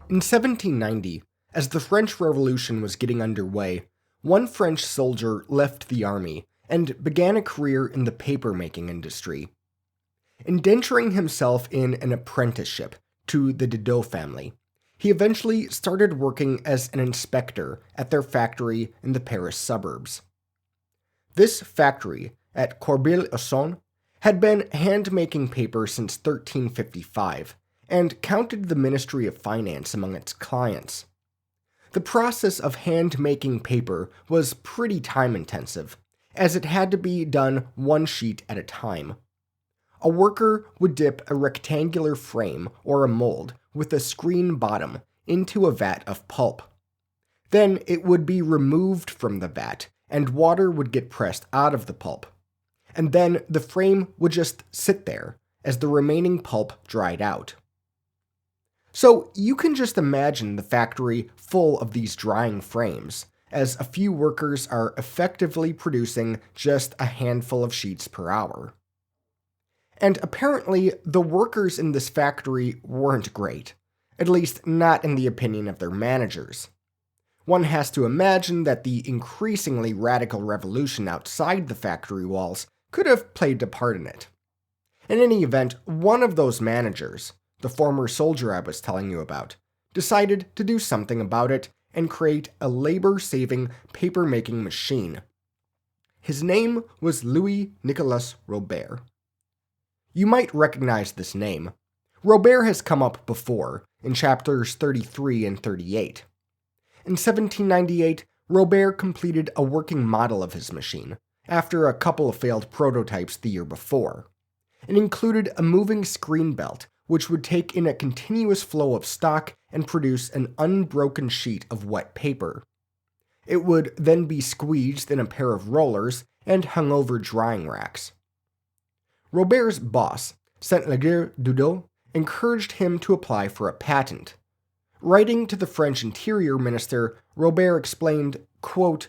In 1790, as the French Revolution was getting underway, one French soldier left the army and began a career in the paper-making industry. Indenturing himself in an apprenticeship to the Didot family, he eventually started working as an inspector at their factory in the Paris suburbs. This factory, at Corbeil-Essonnes, had been hand-making paper since 1355, and counted the Ministry of Finance among its clients. The process of hand-making paper was pretty time-intensive, as it had to be done one sheet at a time. A worker would dip a rectangular frame or a mold with a screen bottom into a vat of pulp. Then it would be removed from the vat, and water would get pressed out of the pulp. And then the frame would just sit there as the remaining pulp dried out. So you can just imagine the factory full of these drying frames, as a few workers are effectively producing just a handful of sheets per hour. And apparently, the workers in this factory weren't great, at least not in the opinion of their managers. One has to imagine that the increasingly radical revolution outside the factory walls could have played a part in it. In any event, one of those managers, the former soldier I was telling you about, decided to do something about it and create a labor-saving paper-making machine. His name was Louis Nicolas Robert. You might recognize this name. Robert has come up before, in chapters 33 and 38. In 1798, Robert completed a working model of his machine, after a couple of failed prototypes the year before. It included a moving screen belt, which would take in a continuous flow of stock and produce an unbroken sheet of wet paper. It would then be squeezed in a pair of rollers and hung over drying racks. Robert's boss, Saint-Léger Didot, encouraged him to apply for a patent. Writing to the French Interior Minister, Robert explained, quote,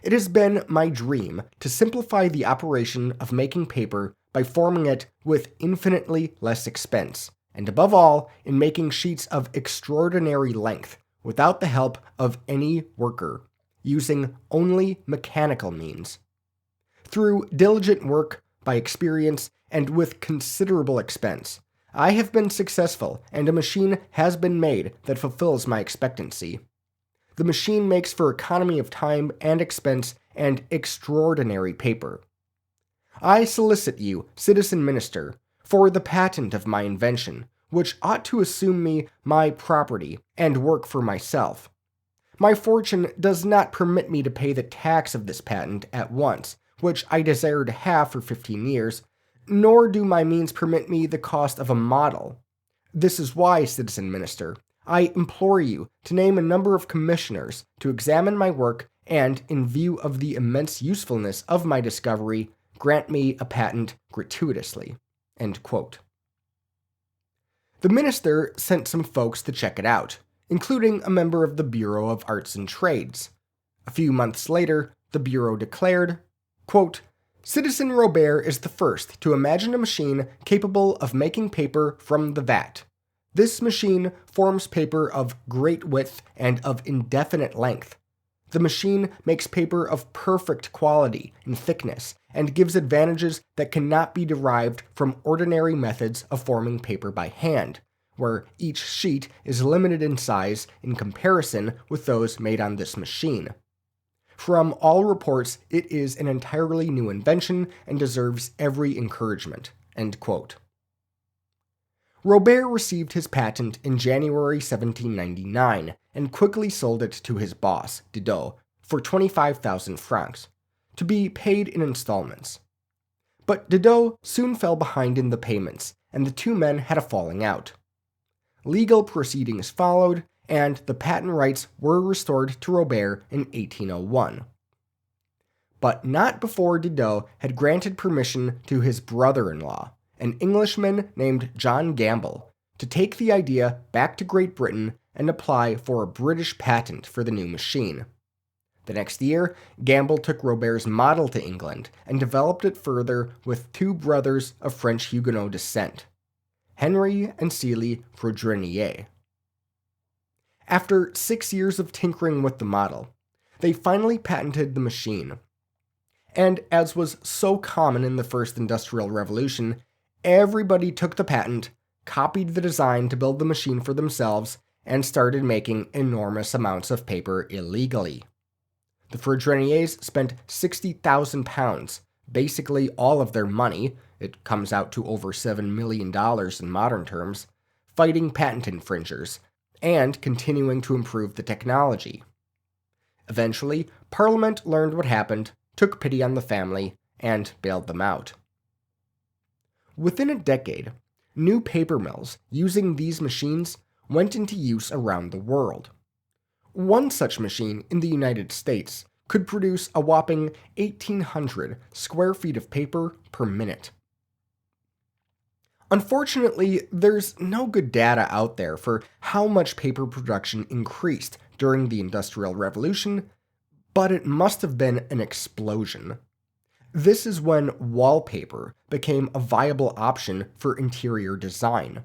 "It has been my dream to simplify the operation of making paper by forming it with infinitely less expense, and above all, in making sheets of extraordinary length, without the help of any worker, using only mechanical means. Through diligent work, by experience, and with considerable expense, I have been successful, and a machine has been made that fulfills my expectancy. The machine makes for economy of time and expense and extraordinary paper. I solicit you, Citizen Minister, for the patent of my invention, which ought to assume me my property and work for myself. My fortune does not permit me to pay the tax of this patent at once, which I desire to have for 15 years, nor do my means permit me the cost of a model. This is why, Citizen Minister, I implore you to name a number of commissioners to examine my work and, in view of the immense usefulness of my discovery, grant me a patent gratuitously." End quote. The minister sent some folks to check it out, including a member of the Bureau of Arts and Trades. A few months later, the Bureau declared, quote, "Citizen Robert is the first to imagine a machine capable of making paper from the vat. This machine forms paper of great width and of indefinite length. The machine makes paper of perfect quality and thickness, and gives advantages that cannot be derived from ordinary methods of forming paper by hand, where each sheet is limited in size in comparison with those made on this machine. From all reports, it is an entirely new invention and deserves every encouragement." End quote. Robert received his patent in January 1799 and quickly sold it to his boss, Didot, for 25,000 francs, to be paid in installments. But Didot soon fell behind in the payments, and the two men had a falling out. Legal proceedings followed, and the patent rights were restored to Robert in 1801. But not before Didot had granted permission to his brother-in-law, an Englishman named John Gamble, to take the idea back to Great Britain and apply for a British patent for the new machine. The next year, Gamble took Robert's model to England and developed it further with two brothers of French Huguenot descent, Henry and Célie Prodrenier. After 6 years of tinkering with the model, they finally patented the machine. And as was so common in the first industrial revolution, everybody took the patent, copied the design to build the machine for themselves, and started making enormous amounts of paper illegally. The Fourdriniers spent £60,000, basically all of their money, it comes out to over $7 million in modern terms, fighting patent infringers, and continuing to improve the technology. Eventually, Parliament learned what happened, took pity on the family, and bailed them out. Within a decade, new paper mills using these machines went into use around the world. One such machine in the United States could produce a whopping 1,800 square feet of paper per minute. Unfortunately, there's no good data out there for how much paper production increased during the Industrial Revolution, but it must have been an explosion. This is when wallpaper became a viable option for interior design.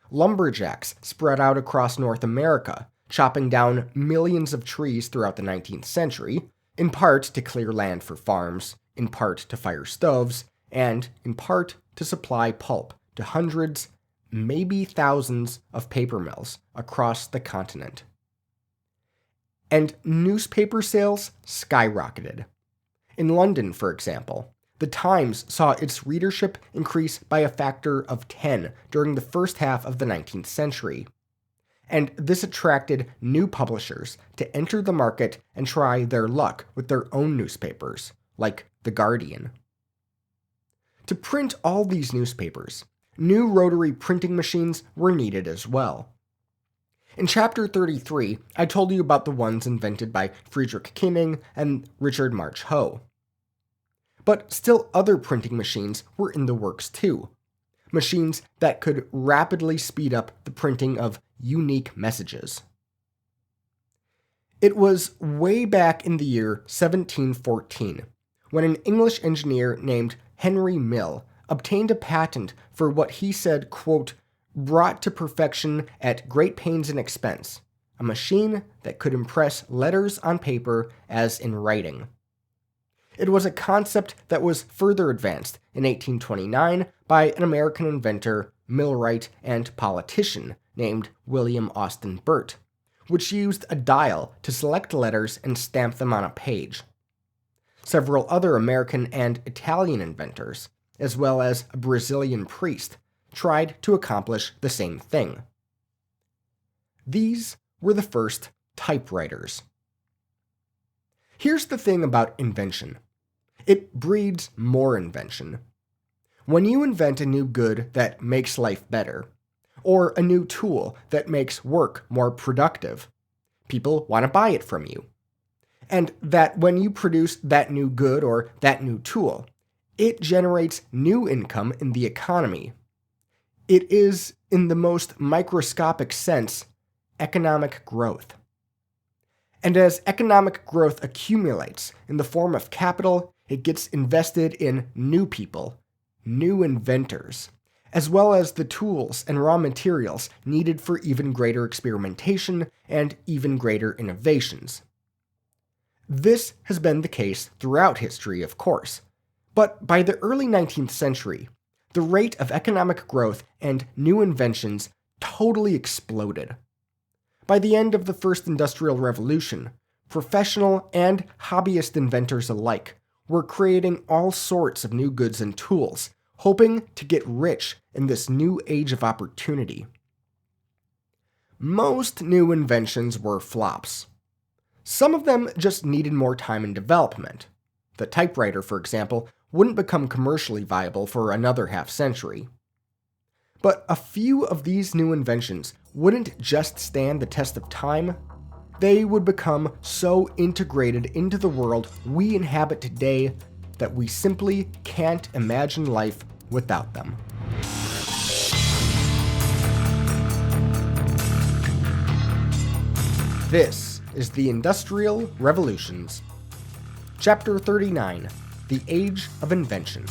Lumberjacks spread out across North America, chopping down millions of trees throughout the 19th century, in part to clear land for farms, in part to fire stoves, and in part to supply pulp to hundreds, maybe thousands of paper mills across the continent. And newspaper sales skyrocketed. In London, for example, the Times saw its readership increase by a factor of 10 during the first half of the 19th century. And this attracted new publishers to enter the market and try their luck with their own newspapers, like The Guardian. To print all these newspapers, new rotary printing machines were needed as well. In Chapter 33, I told you about the ones invented by Friedrich Kining and Richard March Hoe. But still other printing machines were in the works too. Machines that could rapidly speed up the printing of unique messages. It was way back in the year 1714 when an English engineer named Henry Mill obtained a patent for what he said, quote, brought to perfection at great pains and expense, a machine that could impress letters on paper as in writing. It was a concept that was further advanced in 1829 by an American inventor, millwright, and politician named William Austin Burt, which used a dial to select letters and stamp them on a page. Several other American and Italian inventors, as well as a Brazilian priest, tried to accomplish the same thing. These were the first typewriters. Here's the thing about invention. It breeds more invention. When you invent a new good that makes life better, or a new tool that makes work more productive, people want to buy it from you. And that when you produce that new good or that new tool, it generates new income in the economy. It is, in the most microscopic sense, economic growth. And as economic growth accumulates in the form of capital, it gets invested in new people, new inventors, as well as the tools and raw materials needed for even greater experimentation and even greater innovations. This has been the case throughout history, of course, but by the early 19th century, the rate of economic growth and new inventions totally exploded. By the end of the first industrial revolution, professional and hobbyist inventors alike were creating all sorts of new goods and tools, hoping to get rich in this new age of opportunity. Most new inventions were flops. Some of them just needed more time in development. The typewriter, for example, wouldn't become commercially viable for another half-century. But a few of these new inventions wouldn't just stand the test of time, they would become so integrated into the world we inhabit today that we simply can't imagine life without them. This is the Industrial Revolutions. Chapter 39, The Age of Invention.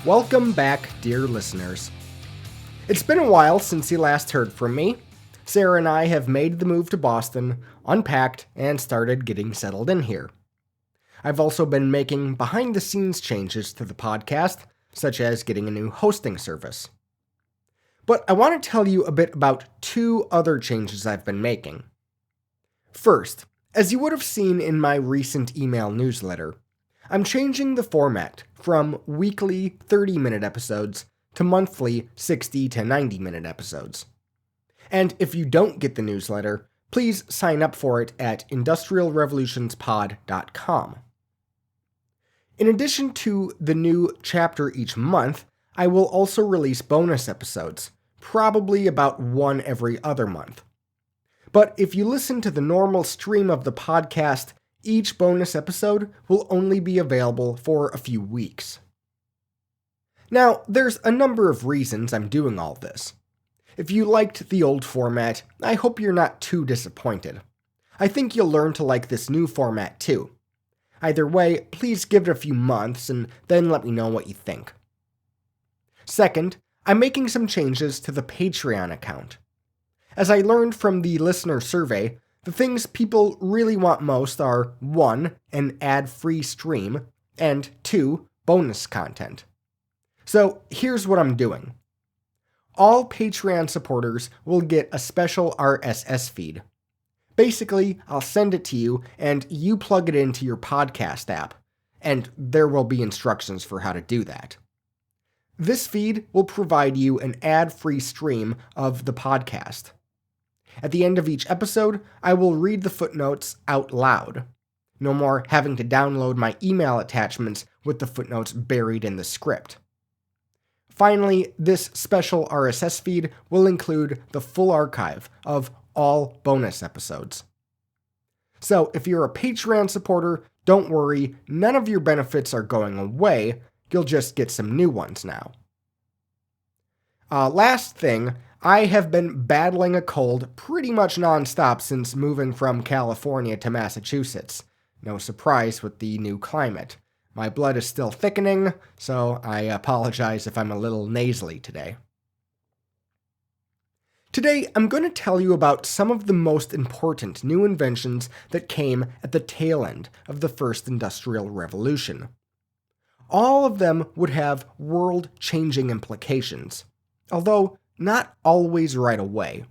Welcome back, dear listeners. It's been a while since you last heard from me. Sarah and I have made the move to Boston, unpacked, and started getting settled in here. I've also been making behind-the-scenes changes to the podcast, such as getting a new hosting service. But I want to tell you a bit about two other changes I've been making. First, as you would have seen in my recent email newsletter, I'm changing the format from weekly 30-minute episodes to monthly 60 to 90-minute episodes. And if you don't get the newsletter, please sign up for it at industrialrevolutionspod.com. In addition to the new chapter each month, I will also release bonus episodes, probably about one every other month. But if you listen to the normal stream of the podcast, each bonus episode will only be available for a few weeks. Now, there's a number of reasons I'm doing all this. If you liked the old format, I hope you're not too disappointed. I think you'll learn to like this new format too. Either way, please give it a few months and then let me know what you think. Second, I'm making some changes to the Patreon account. As I learned from the listener survey, the things people really want most are 1. An ad-free stream, and 2. Bonus content. So here's what I'm doing. All Patreon supporters will get a special RSS feed. Basically, I'll send it to you and you plug it into your podcast app, and there will be instructions for how to do that. This feed will provide you an ad-free stream of the podcast. At the end of each episode, I will read the footnotes out loud. No more having to download my email attachments with the footnotes buried in the script. Finally, this special RSS feed will include the full archive of all bonus episodes. So if you're a Patreon supporter, don't worry, none of your benefits are going away, you'll just get some new ones now. Last thing, I have been battling a cold pretty much non-stop since moving from California to Massachusetts. No surprise with the new climate. My blood is still thickening, so I apologize if I'm a little nasally today. Today, I'm going to tell you about some of the most important new inventions that came at the tail end of the first industrial revolution. All of them would have world-changing implications, although not always right away.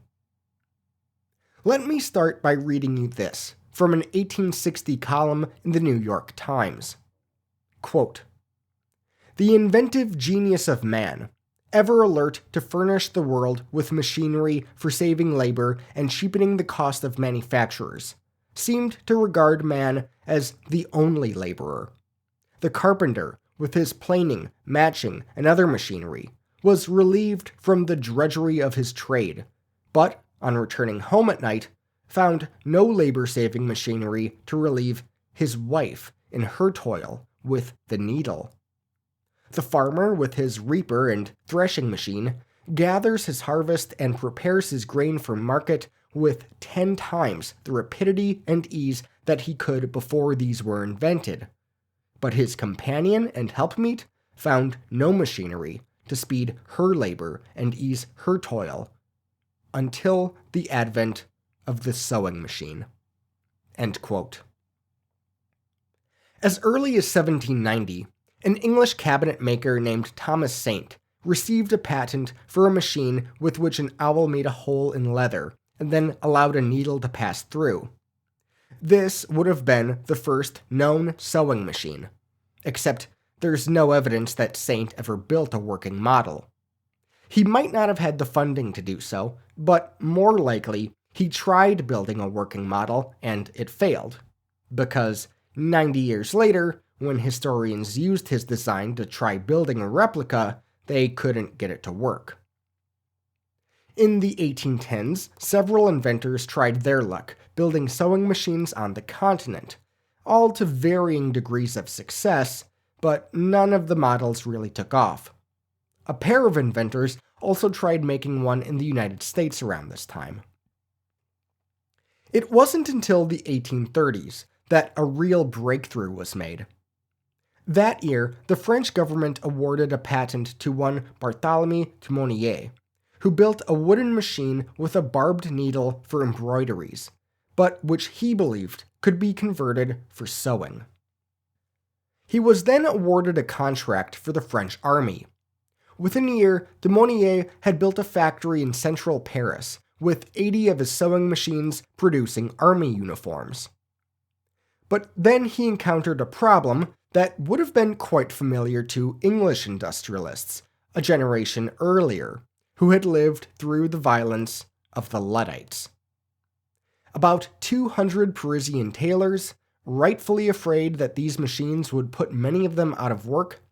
Let me start by reading you this from an 1860 column in the New York Times. Quote, "The inventive genius of man, ever alert to furnish the world with machinery for saving labor and cheapening the cost of manufacturers, seemed to regard man as the only laborer. The carpenter, with his planing, matching, and other machinery, was relieved from the drudgery of his trade, but, on returning home at night, found no labor-saving machinery to relieve his wife in her toil with the needle. The farmer, with his reaper and threshing machine, gathers his harvest and prepares his grain for market with 10 times the rapidity and ease that he could before these were invented. But his companion and helpmeet found no machinery to speed her labor and ease her toil until the advent of the sewing machine." End quote. As early as 1790, an English cabinet maker named Thomas Saint received a patent for a machine with which an owl made a hole in leather and then allowed a needle to pass through. This would have been the first known sewing machine, except there's no evidence that Saint ever built a working model. He might not have had the funding to do so, but more likely, he tried building a working model and it failed, because 90 years later, when historians used his design to try building a replica, they couldn't get it to work. In the 1810s, several inventors tried their luck building sewing machines on the continent, all to varying degrees of success, but none of the models really took off. A pair of inventors also tried making one in the United States around this time. It wasn't until the 1830s that a real breakthrough was made. That year, the French government awarded a patent to one Barthélemy Timonier, who built a wooden machine with a barbed needle for embroideries, but which he believed could be converted for sewing. He was then awarded a contract for the French army. Within a year, Timonier had built a factory in central Paris, with 80 of his sewing machines producing army uniforms. But then he encountered a problem that would have been quite familiar to English industrialists a generation earlier, who had lived through the violence of the Luddites. About 200 Parisian tailors, rightfully afraid that these machines would put many of them out of work,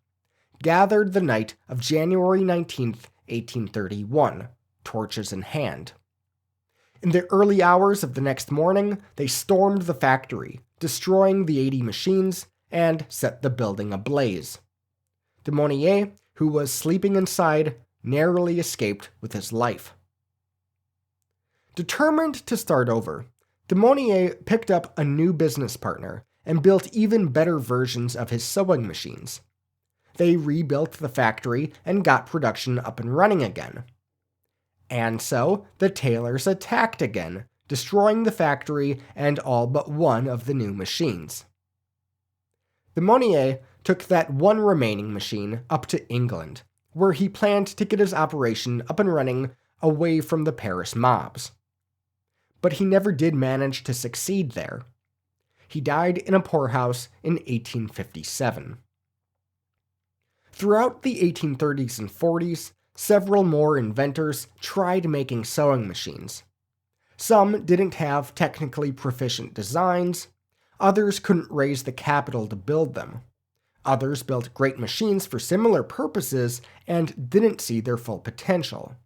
gathered the night of January 19th, 1831, torches in hand. In the early hours of the next morning, they stormed the factory, destroying the 80 machines, and set the building ablaze. Timonier, who was sleeping inside, narrowly escaped with his life. Determined to start over, Timonier picked up a new business partner and built even better versions of his sewing machines. They rebuilt the factory and got production up and running again. And so, the tailors attacked again, destroying the factory and all but one of the new machines. Timonier took that one remaining machine up to England, where he planned to get his operation up and running away from the Paris mobs. But he never did manage to succeed there. He died in a poorhouse in 1857. Throughout the 1830s and 40s, several more inventors tried making sewing machines. Some didn't have technically proficient designs, others couldn't raise the capital to build them. Others built great machines for similar purposes and didn't see their full potential.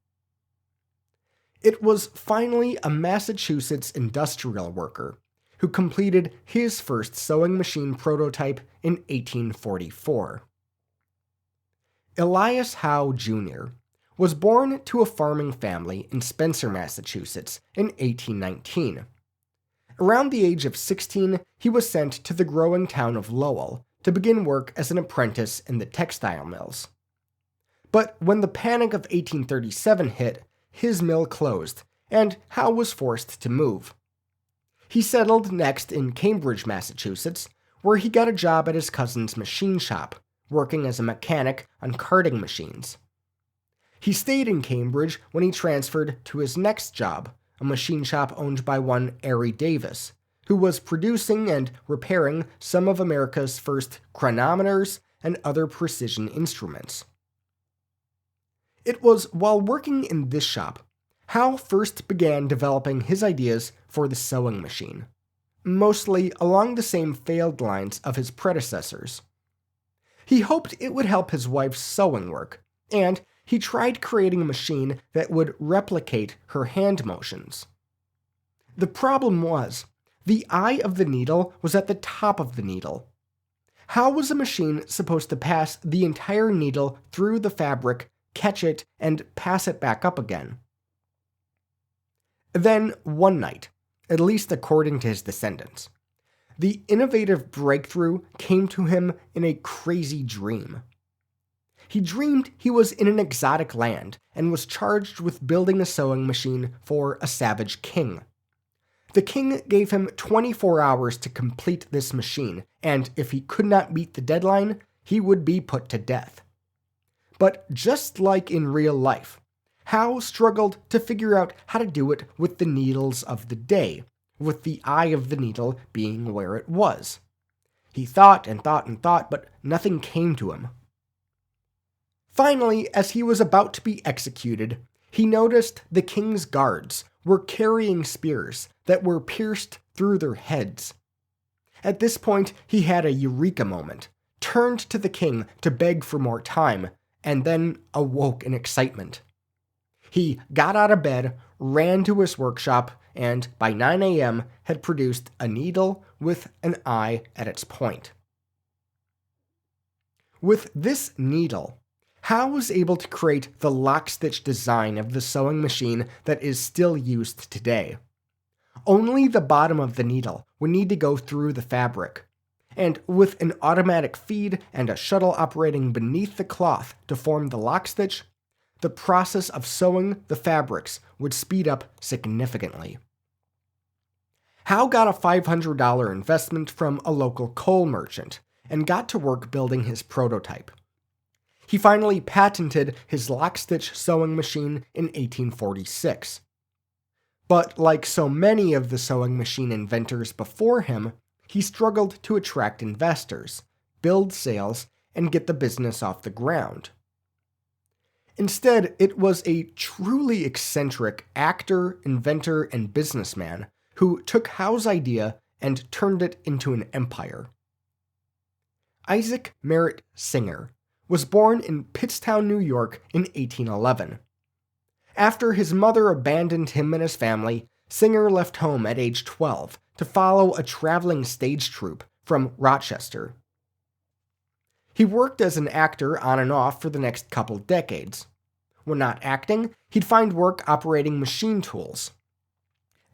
It was finally a Massachusetts industrial worker who completed his first sewing machine prototype in 1844. Elias Howe, Jr. was born to a farming family in Spencer, Massachusetts in 1819. Around the age of 16, he was sent to the growing town of Lowell to begin work as an apprentice in the textile mills. But when the Panic of 1837 hit, his mill closed, and Howe was forced to move. He settled next in Cambridge, Massachusetts, where he got a job at his cousin's machine shop, working as a mechanic on carding machines. He stayed in Cambridge when he transferred to his next job, a machine shop owned by one Ari Davis, who was producing and repairing some of America's first chronometers and other precision instruments. It was while working in this shop, Howe first began developing his ideas for the sewing machine, mostly along the same failed lines of his predecessors. He hoped it would help his wife's sewing work, and he tried creating a machine that would replicate her hand motions. The problem was, the eye of the needle was at the top of the needle. How was a machine supposed to pass the entire needle through the fabric, catch it, and pass it back up again? Then, one night, at least according to his descendants, the innovative breakthrough came to him in a crazy dream. He dreamed he was in an exotic land and was charged with building a sewing machine for a savage king. The king gave him 24 hours to complete this machine, and if he could not meet the deadline, he would be put to death. But just like in real life, Howe struggled to figure out how to do it with the needles of the day, with the eye of the needle being where it was. He thought and thought and thought, but nothing came to him. Finally, as he was about to be executed, he noticed the king's guards were carrying spears that were pierced through their heads. At this point, he had a eureka moment, turned to the king to beg for more time, and then awoke in excitement. He got out of bed, ran to his workshop, and by 9 a.m. had produced a needle with an eye at its point. With this needle, Howe was able to create the lock-stitch design of the sewing machine that is still used today. Only the bottom of the needle would need to go through the fabric, and with an automatic feed and a shuttle operating beneath the cloth to form the lock stitch, the process of sewing the fabrics would speed up significantly. Howe got a $500 investment from a local coal merchant and got to work building his prototype. He finally patented his lock-stitch sewing machine in 1846. But like so many of the sewing machine inventors before him, he struggled to attract investors, build sales, and get the business off the ground. Instead, it was a truly eccentric actor, inventor, and businessman who took Howe's idea and turned it into an empire. Isaac Merritt Singer was born in Pittstown, New York in 1811. After his mother abandoned him and his family, Singer left home at age 12 to follow a traveling stage troupe from Rochester. He worked as an actor on and off for the next couple decades. When not acting, he'd find work operating machine tools.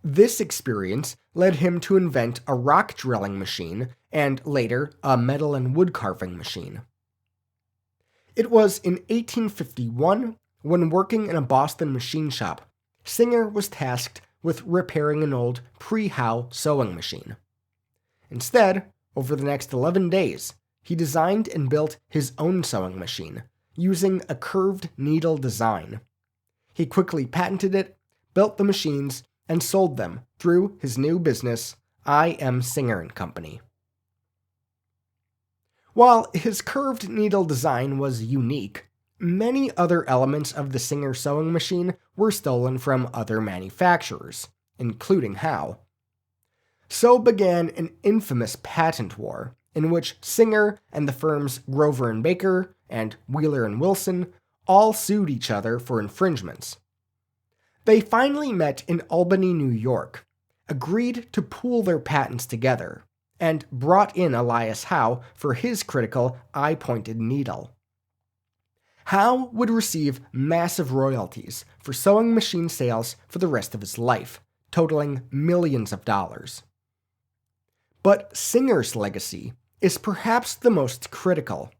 This experience led him to invent a rock drilling machine and later a metal and wood carving machine. It was in 1851, when working in a Boston machine shop, Singer was tasked with repairing an old pre-Howe sewing machine. Instead, over the next 11 days, he designed and built his own sewing machine, using a curved needle design. He quickly patented it, built the machines, and sold them through his new business, I.M. Singer & Company. While his curved needle design was unique, many other elements of the Singer sewing machine were stolen from other manufacturers, including Howe. So began an infamous patent war, in which Singer and the firms Grover and Baker and Wheeler and Wilson all sued each other for infringements. They finally met in Albany, New York, agreed to pool their patents together, and brought in Elias Howe for his critical eye-pointed needle. Howe would receive massive royalties for sewing machine sales for the rest of his life, totaling millions of dollars. But Singer's legacy is perhaps the most critical,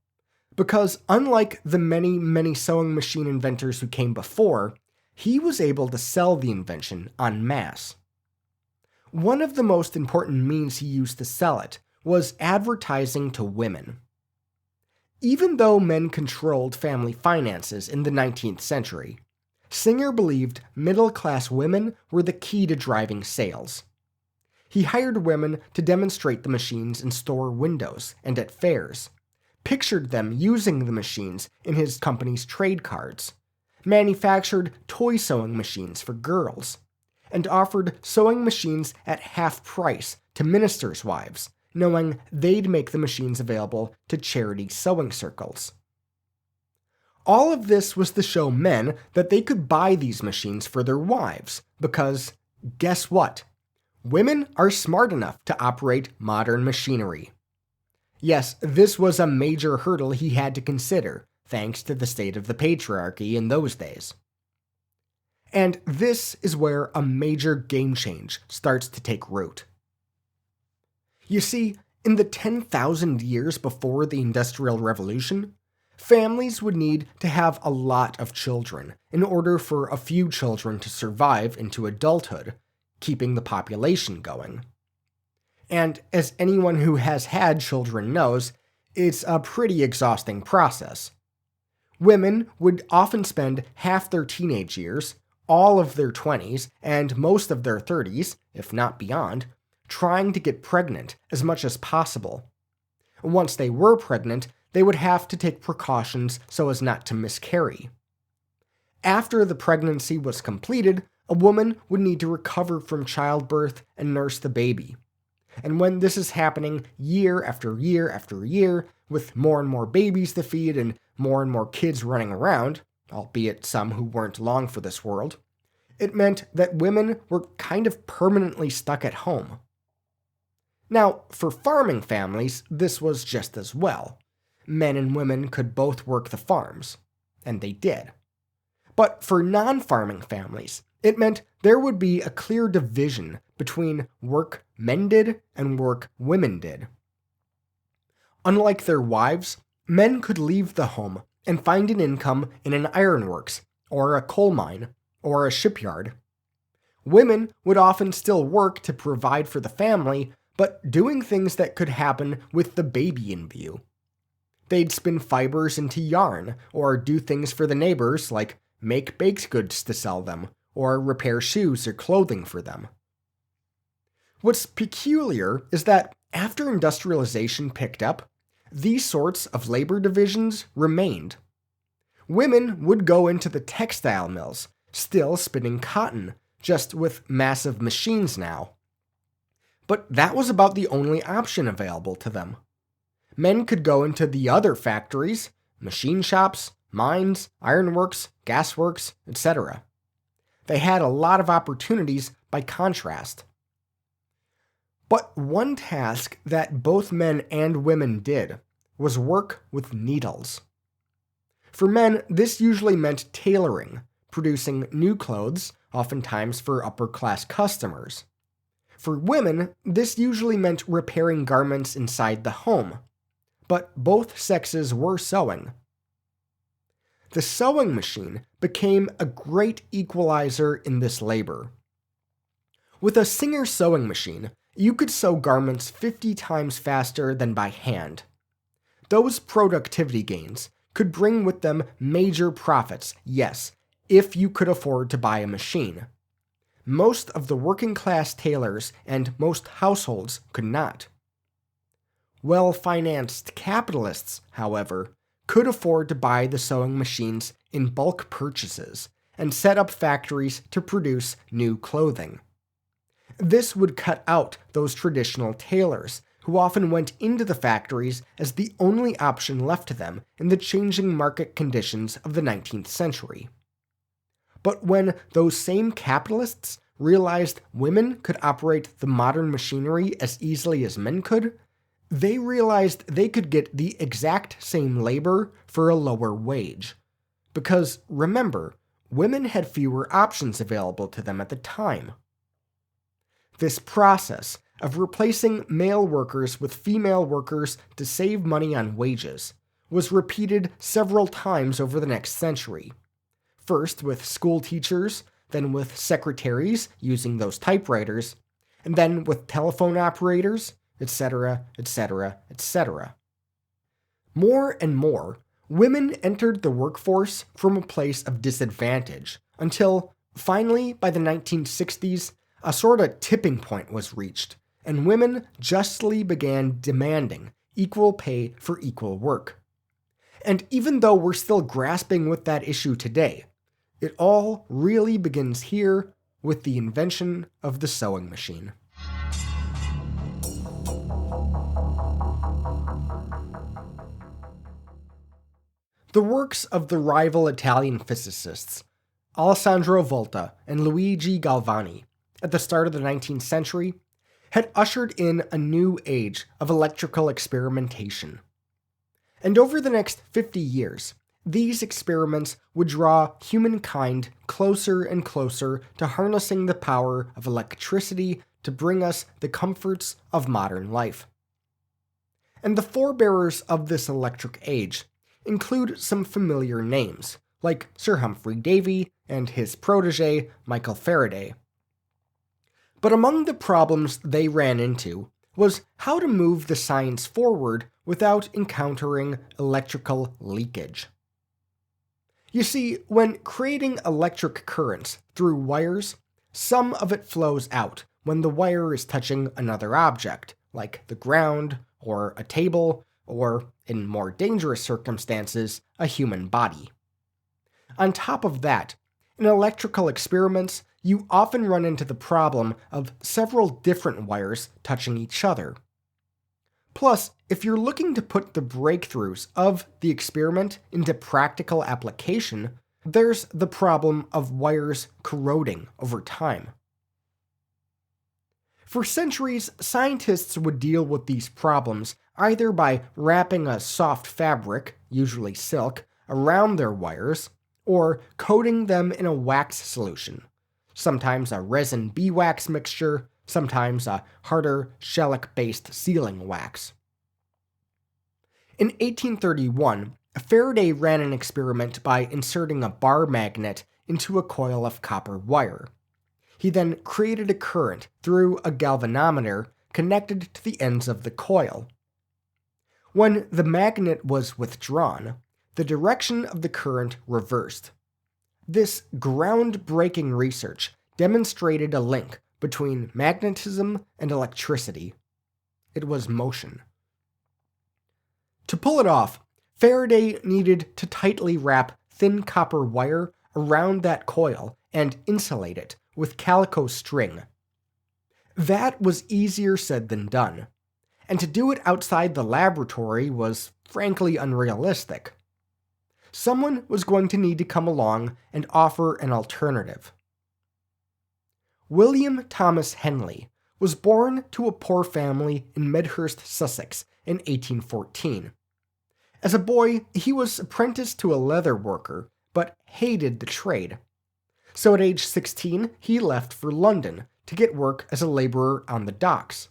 because unlike the many sewing machine inventors who came before, he was able to sell the invention en masse. One of the most important means he used to sell it was advertising to women. Even though men controlled family finances in the 19th century, Singer believed middle-class women were the key to driving sales. He hired women to demonstrate the machines in store windows and at fairs, pictured them using the machines in his company's trade cards, manufactured toy sewing machines for girls, and offered sewing machines at half price to ministers' wives, knowing they'd make the machines available to charity sewing circles. All of this was to show men that they could buy these machines for their wives, because, guess what? Women are smart enough to operate modern machinery. Yes, this was a major hurdle he had to consider, thanks to the state of the patriarchy in those days. And this is where a major game change starts to take root. You see, in the 10,000 years before the Industrial Revolution, families would need to have a lot of children in order for a few children to survive into adulthood, keeping the population going. And as anyone who has had children knows, it's a pretty exhausting process. Women would often spend half their teenage years, all of their 20s, and most of their 30s, if not beyond, trying to get pregnant as much as possible. Once they were pregnant, they would have to take precautions so as not to miscarry. After the pregnancy was completed, a woman would need to recover from childbirth and nurse the baby. And when this is happening year after year after year, with more and more babies to feed and more kids running around, albeit some who weren't long for this world, it meant that women were kind of permanently stuck at home. Now, for farming families, this was just as well. Men and women could both work the farms, and they did. But for non-farming families, it meant there would be a clear division between work men did and work women did. Unlike their wives, men could leave the home and find an income in an ironworks, or a coal mine, or a shipyard. Women would often still work to provide for the family, but doing things that could happen with the baby in view. They'd spin fibers into yarn, or do things for the neighbors like make baked goods to sell them, or repair shoes or clothing for them. What's peculiar is that after industrialization picked up, these sorts of labor divisions remained. Women would go into the textile mills, still spinning cotton, just with massive machines now. But that was about the only option available to them. Men could go into the other factories, machine shops, mines, ironworks, gasworks, etc. They had a lot of opportunities by contrast. But one task that both men and women did was work with needles. For men, this usually meant tailoring, producing new clothes, oftentimes for upper-class customers. For women, this usually meant repairing garments inside the home. But both sexes were sewing. The sewing machine became a great equalizer in this labor. With a Singer sewing machine, you could sew garments 50 times faster than by hand. Those productivity gains could bring with them major profits, yes, if you could afford to buy a machine. Most of the working-class tailors and most households could not. Well-financed capitalists, however, could afford to buy the sewing machines in bulk purchases and set up factories to produce new clothing. This would cut out those traditional tailors, who often went into the factories as the only option left to them in the changing market conditions of the 19th century. But when those same capitalists realized women could operate the modern machinery as easily as men could, they realized they could get the exact same labor for a lower wage. Because, remember, women had fewer options available to them at the time. This process of replacing male workers with female workers to save money on wages was repeated several times over the next century. First with school teachers, then with secretaries using those typewriters, and then with telephone operators, etc., etc., etc. More and more, women entered the workforce from a place of disadvantage until, finally, by the 1960s, a sort of tipping point was reached, and women justly began demanding equal pay for equal work. And even though we're still grasping with that issue today, it all really begins here with the invention of the sewing machine. The works of the rival Italian physicists, Alessandro Volta and Luigi Galvani, at the start of the 19th century, had ushered in a new age of electrical experimentation. And over the next 50 years, these experiments would draw humankind closer and closer to harnessing the power of electricity to bring us the comforts of modern life. And the forebearers of this electric age include some familiar names, like Sir Humphrey Davy and his protege, Michael Faraday. But among the problems they ran into was how to move the science forward without encountering electrical leakage. You see, when creating electric currents through wires, some of it flows out when the wire is touching another object, like the ground, or a table, or, in more dangerous circumstances, a human body. On top of that, in electrical experiments, you often run into the problem of several different wires touching each other. Plus, if you're looking to put the breakthroughs of the experiment into practical application, there's the problem of wires corroding over time. For centuries, scientists would deal with these problems either by wrapping a soft fabric, usually silk, around their wires, or coating them in a wax solution, sometimes a resin beeswax mixture, sometimes a harder shellac-based sealing wax. In 1831, Faraday ran an experiment by inserting a bar magnet into a coil of copper wire. He then created a current through a galvanometer connected to the ends of the coil. When the magnet was withdrawn, the direction of the current reversed. This groundbreaking research demonstrated a link between magnetism and electricity. It was motion. To pull it off, Faraday needed to tightly wrap thin copper wire around that coil and insulate it with calico string. That was easier said than done, and to do it outside the laboratory was frankly unrealistic. Someone was going to need to come along and offer an alternative. William Thomas Henley was born to a poor family in Medhurst, Sussex in 1814. As a boy, he was apprenticed to a leather worker, but hated the trade. So at age 16, he left for London to get work as a laborer on the docks.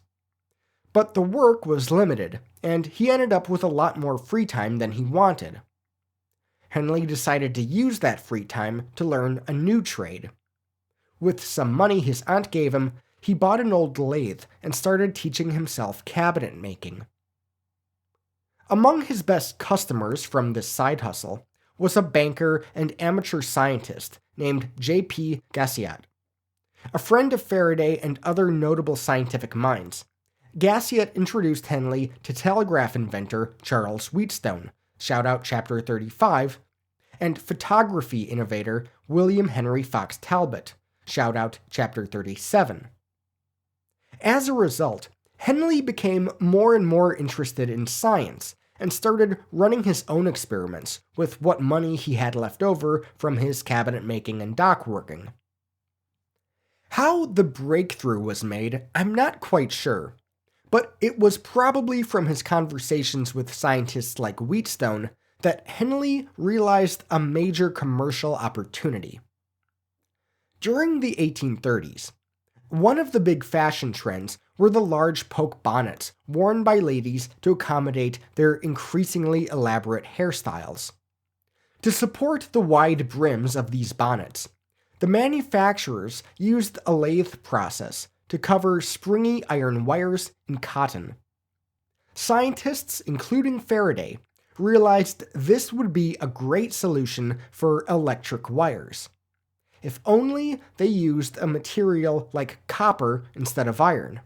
But the work was limited, and he ended up with a lot more free time than he wanted. Henley decided to use that free time to learn a new trade. With some money his aunt gave him, he bought an old lathe and started teaching himself cabinet making. Among his best customers from this side hustle was a banker and amateur scientist named J.P. Gassiat. A friend of Faraday and other notable scientific minds, Gassiat introduced Henley to telegraph inventor Charles Wheatstone, shout out Chapter 35, and photography innovator William Henry Fox Talbot, shout out Chapter 37. As a result, Henley became more and more interested in science and started running his own experiments with what money he had left over from his cabinet making and dock working. How the breakthrough was made, I'm not quite sure, but it was probably from his conversations with scientists like Wheatstone that Henley realized a major commercial opportunity. During the 1830s, one of the big fashion trends were the large poke bonnets worn by ladies to accommodate their increasingly elaborate hairstyles. To support the wide brims of these bonnets, the manufacturers used a lathe process to cover springy iron wires in cotton. Scientists, including Faraday, realized this would be a great solution for electric wires. If only they used a material like copper instead of iron.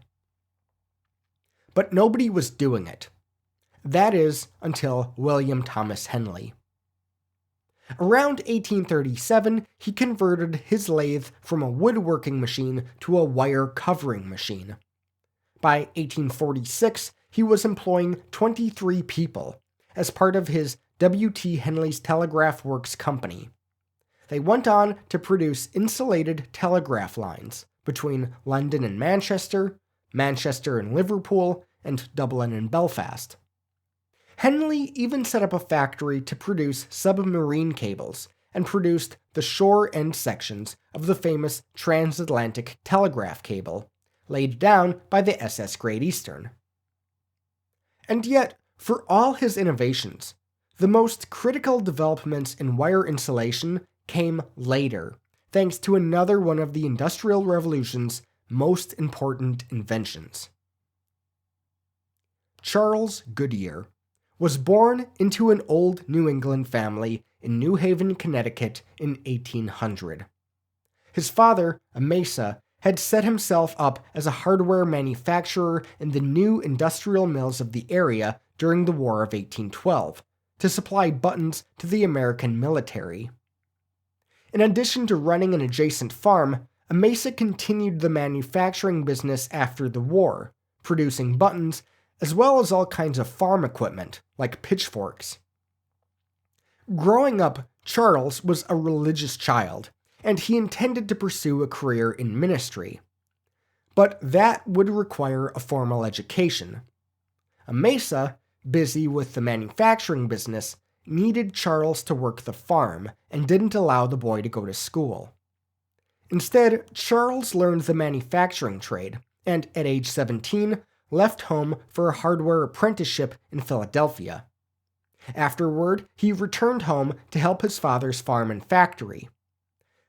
But nobody was doing it. That is, until William Thomas Henley. Around 1837, he converted his lathe from a woodworking machine to a wire covering machine. By 1846, he was employing 23 people as part of his W.T. Henley's Telegraph Works Company. They went on to produce insulated telegraph lines between London and Manchester, Manchester and Liverpool, and Dublin and Belfast. Henley even set up a factory to produce submarine cables and produced the shore-end sections of the famous transatlantic telegraph cable, laid down by the SS Great Eastern. And yet, for all his innovations, the most critical developments in wire insulation came later, thanks to another one of the Industrial Revolution's most important inventions. Charles Goodyear was born into an old New England family in New Haven, Connecticut in 1800. His father, a Mesa, had set himself up as a hardware manufacturer in the new industrial mills of the area during the War of 1812, to supply buttons to the American military. In addition to running an adjacent farm, Mesa continued the manufacturing business after the war, producing buttons, as well as all kinds of farm equipment, like pitchforks. Growing up, Charles was a religious child, and he intended to pursue a career in ministry. But that would require a formal education. Mesa, busy with the manufacturing business, needed Charles to work the farm and didn't allow the boy to go to school. Instead, Charles learned the manufacturing trade, and at age 17, left home for a hardware apprenticeship in Philadelphia. Afterward, he returned home to help his father's farm and factory.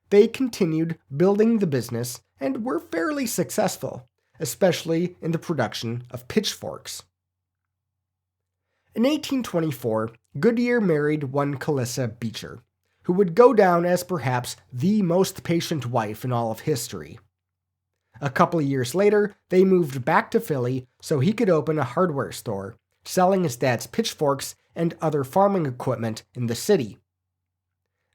They continued building the business and were fairly successful, especially in the production of pitchforks. In 1824, Goodyear married one Calissa Beecher, who would go down as perhaps the most patient wife in all of history. A couple of years later, they moved back to Philly so he could open a hardware store, selling his dad's pitchforks and other farming equipment in the city.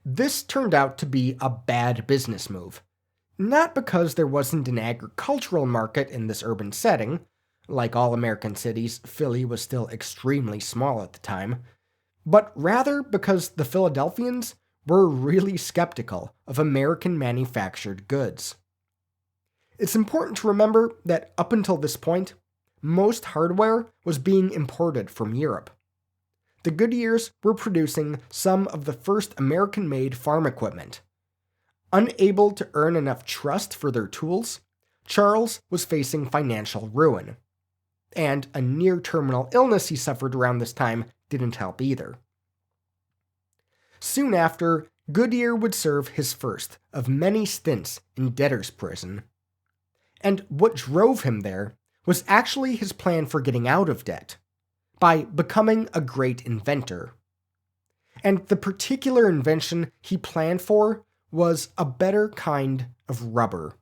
This turned out to be a bad business move. Not because there wasn't an agricultural market in this urban setting. Like all American cities, Philly was still extremely small at the time, but rather because the Philadelphians were really skeptical of American manufactured goods. It's important to remember that up until this point, most hardware was being imported from Europe. The Goodyears were producing some of the first American-made farm equipment. Unable to earn enough trust for their tools, Charles was facing financial ruin. And a near-terminal illness he suffered around this time didn't help either. Soon after, Goodyear would serve his first of many stints in debtor's prison. And what drove him there was actually his plan for getting out of debt, by becoming a great inventor. And the particular invention he planned for was a better kind of rubber.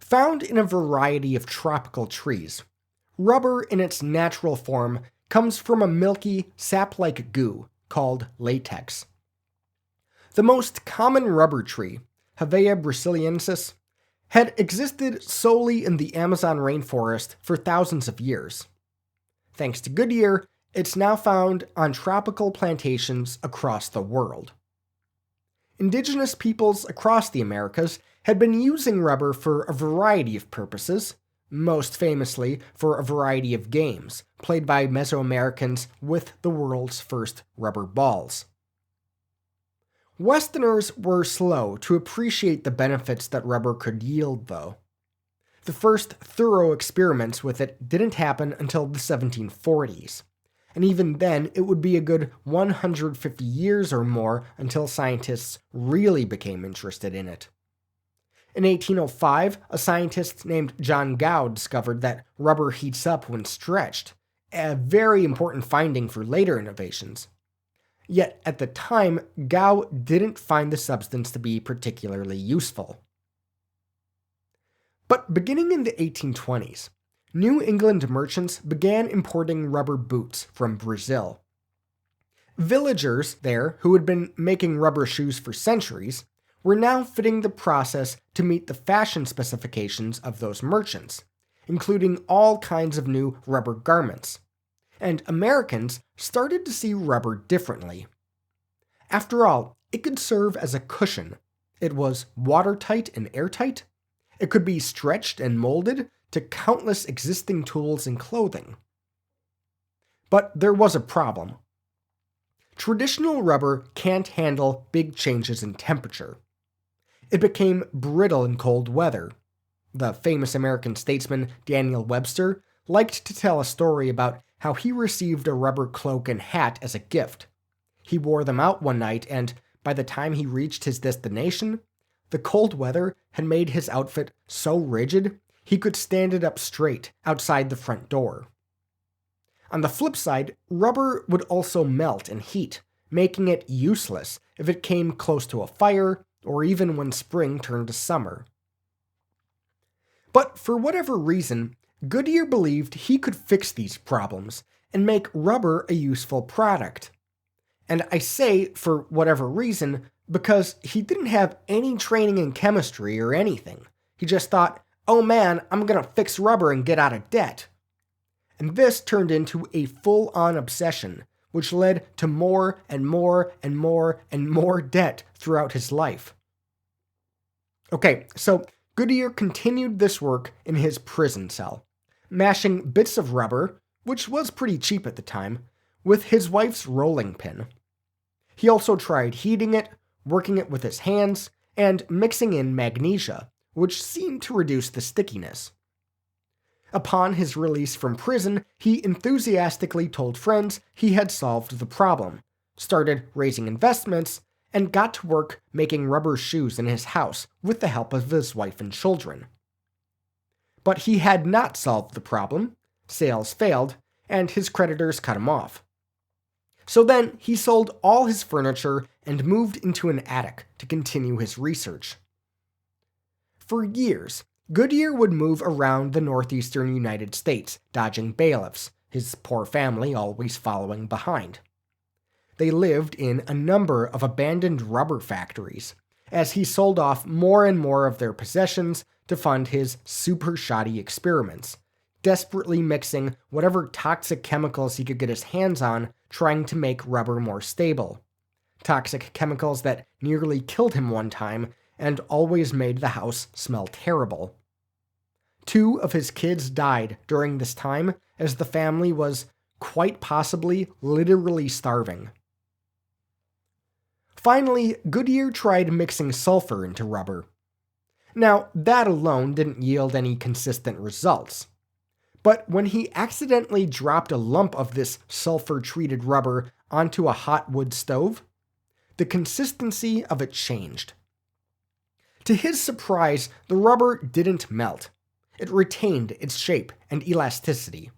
Found in a variety of tropical trees, rubber in its natural form comes from a milky, sap-like goo called latex. The most common rubber tree, Hevea brasiliensis, had existed solely in the Amazon rainforest for thousands of years. Thanks to Goodyear, it's now found on tropical plantations across the world. Indigenous peoples across the Americas had been using rubber for a variety of purposes, most famously for a variety of games played by Mesoamericans with the world's first rubber balls. Westerners were slow to appreciate the benefits that rubber could yield, though. The first thorough experiments with it didn't happen until the 1740s, and even then it would be a good 150 years or more until scientists really became interested in it. In 1805, a scientist named John Gow discovered that rubber heats up when stretched, a very important finding for later innovations. Yet at the time, Gow didn't find the substance to be particularly useful. But beginning in the 1820s, New England merchants began importing rubber boots from Brazil. Villagers there, who had been making rubber shoes for centuries, were now fitting the process to meet the fashion specifications of those merchants, including all kinds of new rubber garments. And Americans started to see rubber differently. After all, it could serve as a cushion. It was watertight and airtight. It could be stretched and molded to countless existing tools and clothing. But there was a problem. Traditional rubber can't handle big changes in temperature. It became brittle in cold weather. The famous American statesman Daniel Webster liked to tell a story about how he received a rubber cloak and hat as a gift. He wore them out one night, and by the time he reached his destination, the cold weather had made his outfit so rigid he could stand it up straight outside the front door. On the flip side, rubber would also melt and heat, making it useless if it came close to a fire or even when spring turned to summer. But for whatever reason, Goodyear believed he could fix these problems and make rubber a useful product. And I say for whatever reason because he didn't have any training in chemistry or anything. He just thought, oh man, I'm gonna fix rubber and get out of debt. And this turned into a full-on obsession, which led to more and more and more and more debt throughout his life. Okay, so Goodyear continued this work in his prison cell, mashing bits of rubber, which was pretty cheap at the time, with his wife's rolling pin. He also tried heating it, working it with his hands, and mixing in magnesia, which seemed to reduce the stickiness. Upon his release from prison, he enthusiastically told friends he had solved the problem, started raising investments, and got to work making rubber shoes in his house with the help of his wife and children. But he had not solved the problem, sales failed, and his creditors cut him off. So then he sold all his furniture and moved into an attic to continue his research. For years, Goodyear would move around the northeastern United States, dodging bailiffs, his poor family always following behind. They lived in a number of abandoned rubber factories, as he sold off more and more of their possessions to fund his super shoddy experiments, desperately mixing whatever toxic chemicals he could get his hands on, trying to make rubber more stable. Toxic chemicals that nearly killed him one time and always made the house smell terrible. 2 of his kids died during this time, as the family was quite possibly literally starving. Finally, Goodyear tried mixing sulfur into rubber. Now, that alone didn't yield any consistent results. But when he accidentally dropped a lump of this sulfur-treated rubber onto a hot wood stove, the consistency of it changed. To his surprise, the rubber didn't melt. It retained its shape and elasticity.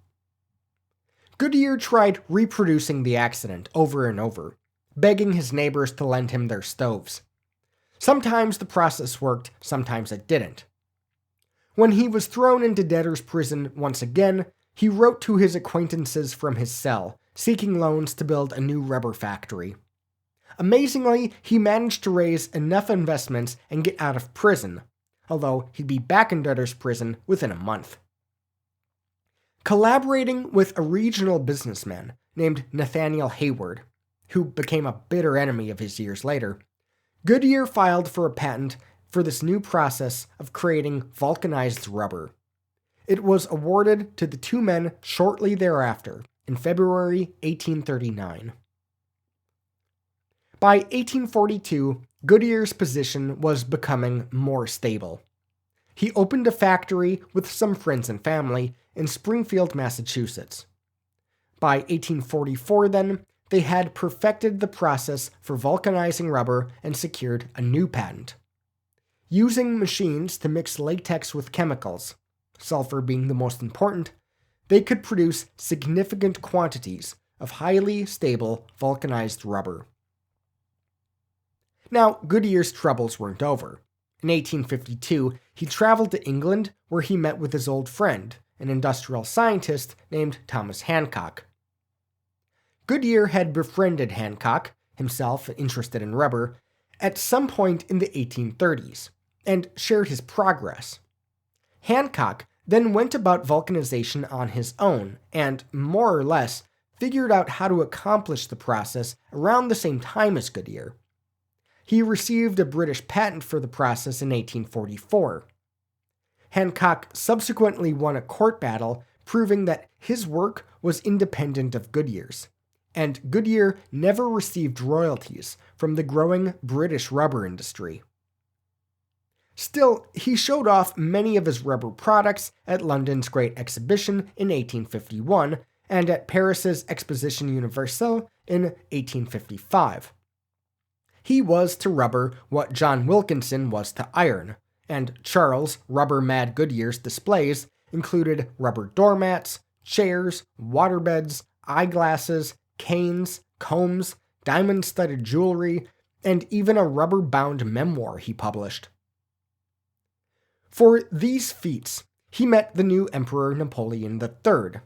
Goodyear tried reproducing the accident over and over, begging his neighbors to lend him their stoves. Sometimes the process worked, sometimes it didn't. When he was thrown into debtor's prison once again, he wrote to his acquaintances from his cell, seeking loans to build a new rubber factory. Amazingly, he managed to raise enough investments and get out of prison, although he'd be back in debtor's prison within a month. Collaborating with a regional businessman named Nathaniel Hayward, who became a bitter enemy of his years later, Goodyear filed for a patent for this new process of creating vulcanized rubber. It was awarded to the 2 men shortly thereafter, in February 1839. By 1842, Goodyear's position was becoming more stable. He opened a factory with some friends and family in Springfield, Massachusetts. By 1844, then, they had perfected the process for vulcanizing rubber and secured a new patent. Using machines to mix latex with chemicals, sulfur being the most important, they could produce significant quantities of highly stable vulcanized rubber. Now, Goodyear's troubles weren't over. In 1852, he traveled to England, where he met with his old friend, an industrial scientist named Thomas Hancock. Goodyear had befriended Hancock, himself interested in rubber, at some point in the 1830s, and shared his progress. Hancock then went about vulcanization on his own, and, more or less, figured out how to accomplish the process around the same time as Goodyear. He received a British patent for the process in 1844. Hancock subsequently won a court battle, proving that his work was independent of Goodyear's, and Goodyear never received royalties from the growing British rubber industry. Still, he showed off many of his rubber products at London's Great Exhibition in 1851 and at Paris's Exposition Universelle in 1855. He was to rubber what John Wilkinson was to iron, and Charles Rubber Mad Goodyear's displays included rubber doormats, chairs, waterbeds, eyeglasses, canes, combs, diamond-studded jewelry, and even a rubber-bound memoir he published. For these feats, he met the new Emperor Napoleon III.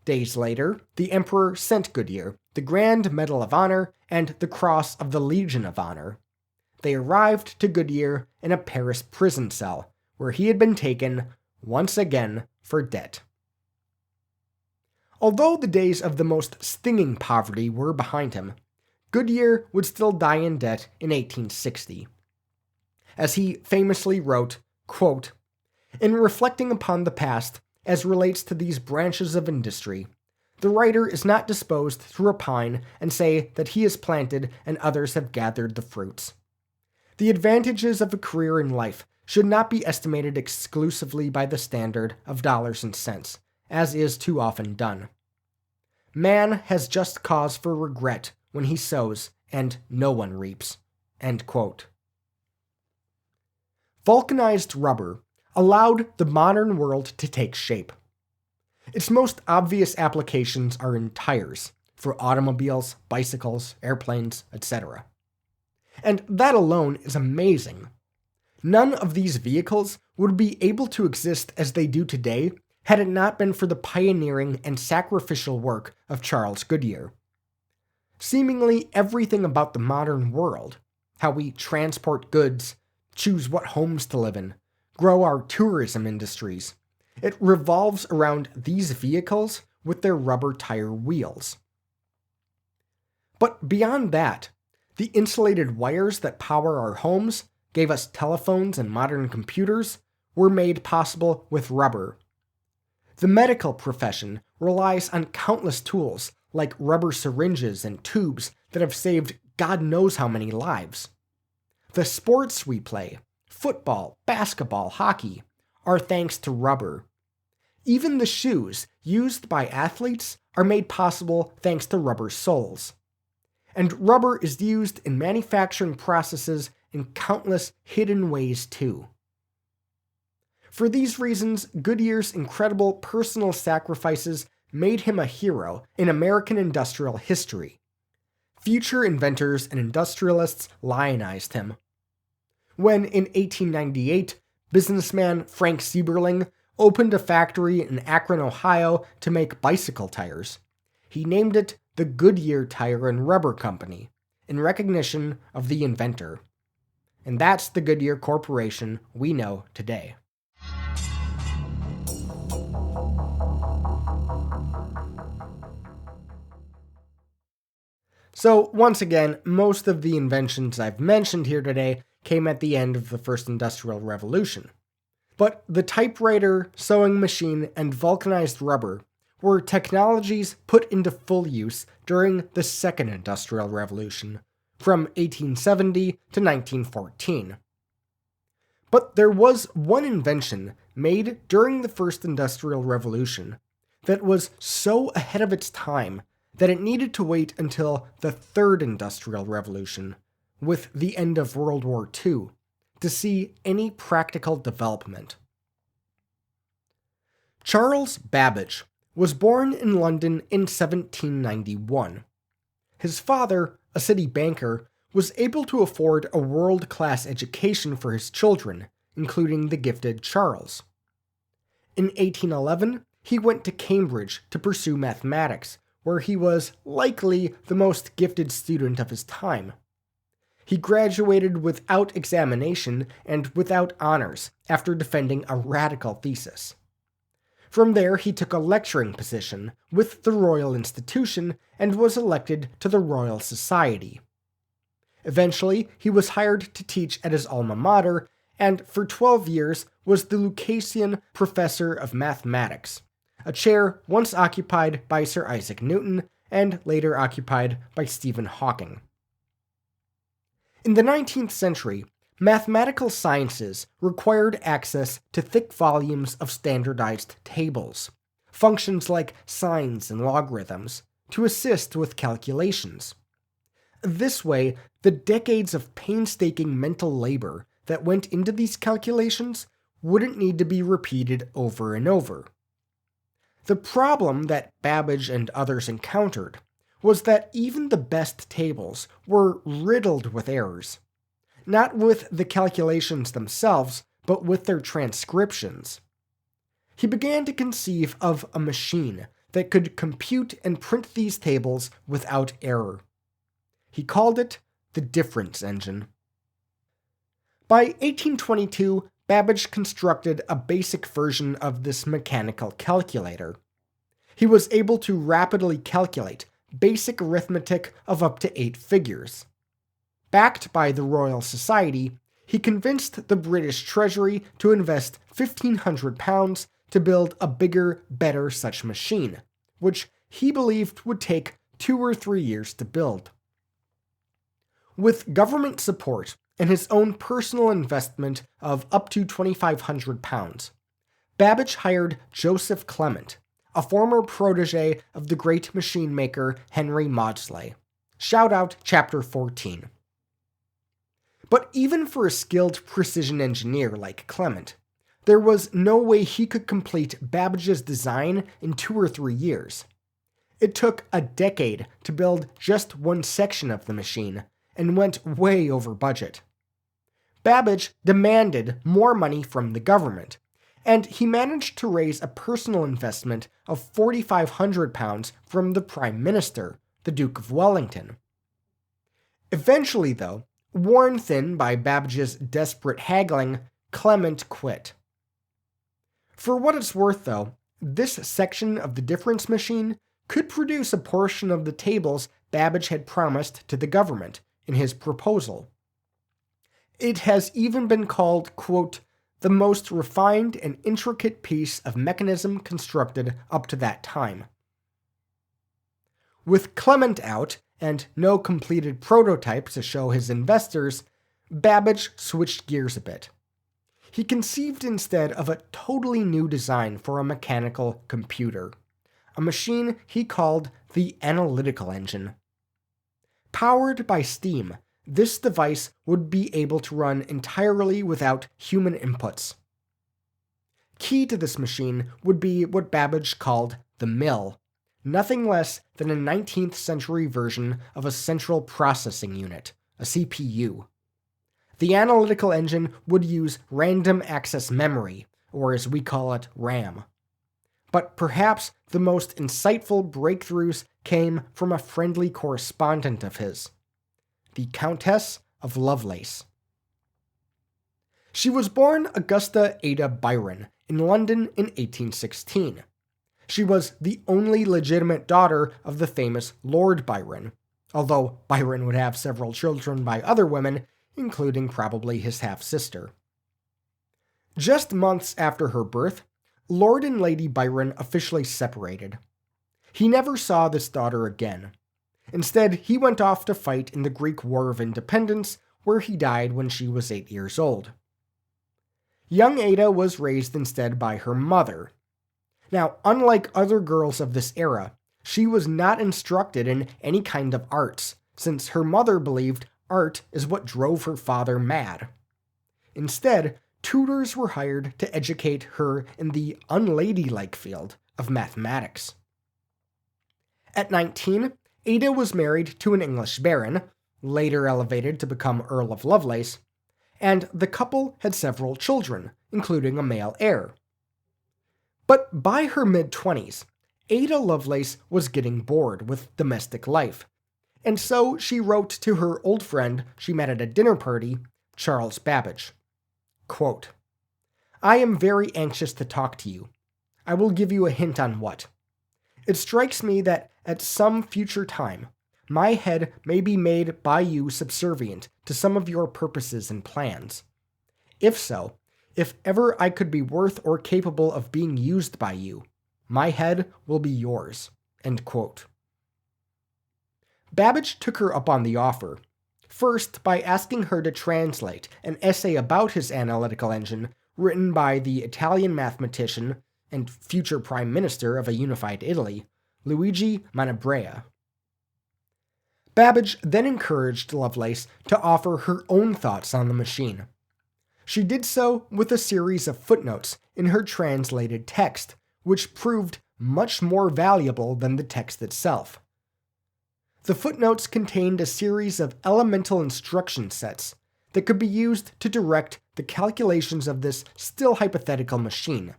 Days later, the Emperor sent Goodyear the Grand Medal of Honor and the Cross of the Legion of Honor. They arrived to Goodyear in a Paris prison cell, where he had been taken, once again, for debt. Although the days of the most stinging poverty were behind him, Goodyear would still die in debt in 1860. As he famously wrote, quote, "In reflecting upon the past as relates to these branches of industry, the writer is not disposed to repine and say that he has planted and others have gathered the fruits. The advantages of a career in life should not be estimated exclusively by the standard of dollars and cents, as is too often done. Man has just cause for regret when he sows and no one reaps." End quote. Vulcanized rubber allowed the modern world to take shape. Its most obvious applications are in tires, for automobiles, bicycles, airplanes, etc. And that alone is amazing. None of these vehicles would be able to exist as they do today had it not been for the pioneering and sacrificial work of Charles Goodyear. Seemingly everything about the modern world, how we transport goods, choose what homes to live in, grow our tourism industries, it revolves around these vehicles with their rubber tire wheels. But beyond that, the insulated wires that power our homes, gave us telephones and modern computers, were made possible with rubber. The medical profession relies on countless tools like rubber syringes and tubes that have saved God knows how many lives. The sports we play, football, basketball, hockey, are thanks to rubber. Even the shoes used by athletes are made possible thanks to rubber soles. And rubber is used in manufacturing processes in countless hidden ways too. For these reasons, Goodyear's incredible personal sacrifices made him a hero in American industrial history. Future inventors and industrialists lionized him. When, in 1898, businessman Frank Sieberling opened a factory in Akron, Ohio to make bicycle tires, he named it the Goodyear Tire and Rubber Company, in recognition of the inventor. And that's the Goodyear Corporation we know today. So, once again, most of the inventions I've mentioned here today came at the end of the First Industrial Revolution. But the typewriter, sewing machine, and vulcanized rubber were technologies put into full use during the Second Industrial Revolution, from 1870 to 1914. But there was one invention made during the First Industrial Revolution that was so ahead of its time that it needed to wait until the Third Industrial Revolution, with the end of World War II, to see any practical development. Charles Babbage was born in London in 1791. His father, a city banker, was able to afford a world-class education for his children, including the gifted Charles. In 1811, he went to Cambridge to pursue mathematics, where he was likely the most gifted student of his time. He graduated without examination and without honors after defending a radical thesis. From there, he took a lecturing position with the Royal Institution and was elected to the Royal Society. Eventually, he was hired to teach at his alma mater, and for 12 years was the Lucasian Professor of Mathematics, a chair once occupied by Sir Isaac Newton and later occupied by Stephen Hawking. In the 19th century, mathematical sciences required access to thick volumes of standardized tables, functions like sines and logarithms, to assist with calculations. This way, the decades of painstaking mental labor that went into these calculations wouldn't need to be repeated over and over. The problem that Babbage and others encountered was that even the best tables were riddled with errors. Not with the calculations themselves, but with their transcriptions. He began to conceive of a machine that could compute and print these tables without error. He called it the difference engine. By 1822, Babbage constructed a basic version of this mechanical calculator. He was able to rapidly calculate basic arithmetic of up to 8 figures. Backed by the Royal Society, he convinced the British Treasury to invest £1,500 to build a bigger, better such machine, which he believed would take 2 or 3 years to build. With government support, and his own personal investment of up to £2,500. Babbage hired Joseph Clement, a former protege of the great machine maker Henry Maudslay. Shout out Chapter 14. But even for a skilled precision engineer like Clement, there was no way he could complete Babbage's design in 2 or 3 years. It took a decade to build just one section of the machine, and went way over budget. Babbage demanded more money from the government, and he managed to raise a personal investment of £4,500 from the Prime Minister, the Duke of Wellington. Eventually, though, worn thin by Babbage's desperate haggling, Clement quit. For what it's worth, though, this section of the difference machine could produce a portion of the tables Babbage had promised to the government in his proposal. It has even been called, quote, the most refined and intricate piece of mechanism constructed up to that time. With Clement out, and no completed prototype to show his investors, Babbage switched gears a bit. He conceived instead of a totally new design for a mechanical computer, a machine he called the analytical engine. Powered by steam, this device would be able to run entirely without human inputs. Key to this machine would be what Babbage called the mill, nothing less than a 19th century version of a central processing unit, a CPU. The analytical engine would use random access memory, or as we call it, RAM. But perhaps the most insightful breakthroughs came from a friendly correspondent of his, the Countess of Lovelace. She was born Augusta Ada Byron in London in 1816. She was the only legitimate daughter of the famous Lord Byron, although Byron would have several children by other women, including probably his half-sister. Just months after her birth, Lord and Lady Byron officially separated. He never saw this daughter again. Instead, he went off to fight in the Greek War of Independence, where he died when she was 8 years old. Young Ada was raised instead by her mother. Now, unlike other girls of this era, she was not instructed in any kind of arts, since her mother believed art is what drove her father mad. Instead, tutors were hired to educate her in the unladylike field of mathematics. At 19, Ada was married to an English baron, later elevated to become Earl of Lovelace, and the couple had several children, including a male heir. But by her mid-20s, Ada Lovelace was getting bored with domestic life, and so she wrote to her old friend she met at a dinner party, Charles Babbage. Quote, I am very anxious to talk to you. I will give you a hint on what. It strikes me that at some future time, my head may be made by you subservient to some of your purposes and plans. If so, if ever I could be worth or capable of being used by you, my head will be yours. End quote. Babbage took her up on the offer, first by asking her to translate an essay about his analytical engine written by the Italian mathematician and future Prime Minister of a unified Italy, Luigi Manabrea. Babbage then encouraged Lovelace to offer her own thoughts on the machine. She did so with a series of footnotes in her translated text, which proved much more valuable than the text itself. The footnotes contained a series of elemental instruction sets that could be used to direct the calculations of this still hypothetical machine,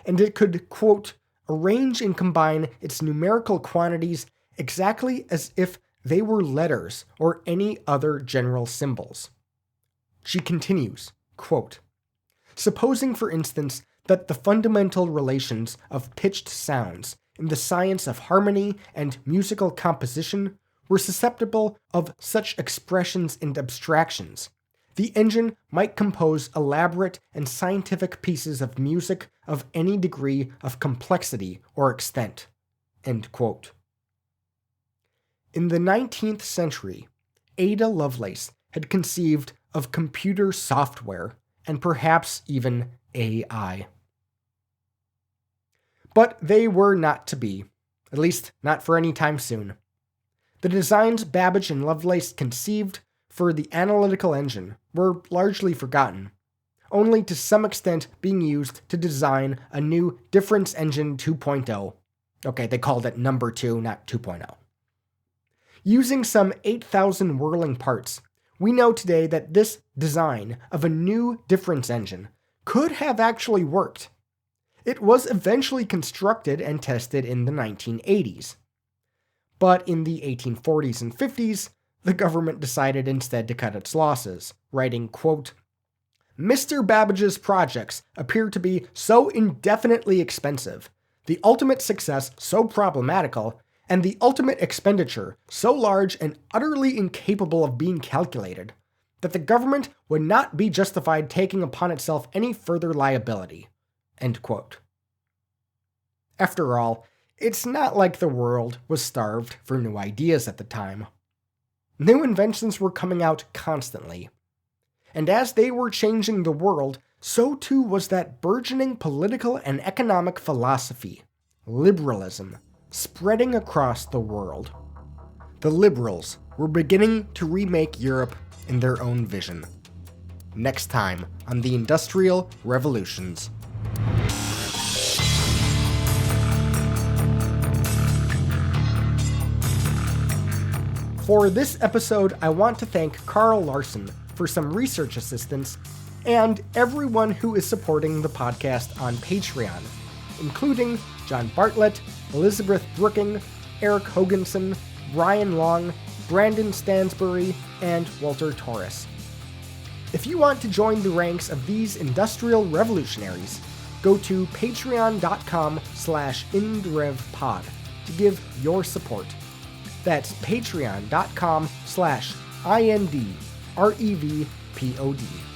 and it could, quote, arrange and combine its numerical quantities exactly as if they were letters or any other general symbols. She continues, quote, supposing, for instance, that the fundamental relations of pitched sounds in the science of harmony and musical composition were susceptible of such expressions and abstractions, the engine might compose elaborate and scientific pieces of music of any degree of complexity or extent. End quote. In the 19th century, Ada Lovelace had conceived of computer software, and perhaps even AI. But they were not to be, at least not for any time soon. The designs Babbage and Lovelace conceived for the analytical engine were largely forgotten, only to some extent being used to design a new difference engine 2.0. Okay, they called it number 2, not 2.0. Using some 8,000 whirling parts, we know today that this design of a new difference engine could have actually worked. It was eventually constructed and tested in the 1980s. But in the 1840s and 50s, the government decided instead to cut its losses, writing, quote, "Mr. Babbage's projects appear to be so indefinitely expensive, the ultimate success so problematical, and the ultimate expenditure so large and utterly incapable of being calculated, that the government would not be justified taking upon itself any further liability." End quote. After all, it's not like the world was starved for new ideas at the time. New inventions were coming out constantly. And as they were changing the world, so too was that burgeoning political and economic philosophy, liberalism, spreading across the world. The liberals were beginning to remake Europe in their own vision. Next time on the Industrial Revolutions. For this episode, I want to thank Carl Larson for some research assistance and everyone who is supporting the podcast on Patreon, including John Bartlett, Elizabeth Brooking, Eric Hoganson, Brian Long, Brandon Stansbury, and Walter Torres. If you want to join the ranks of these industrial revolutionaries, go to patreon.com/indrevpod to give your support. That's patreon.com/INDREVPOD.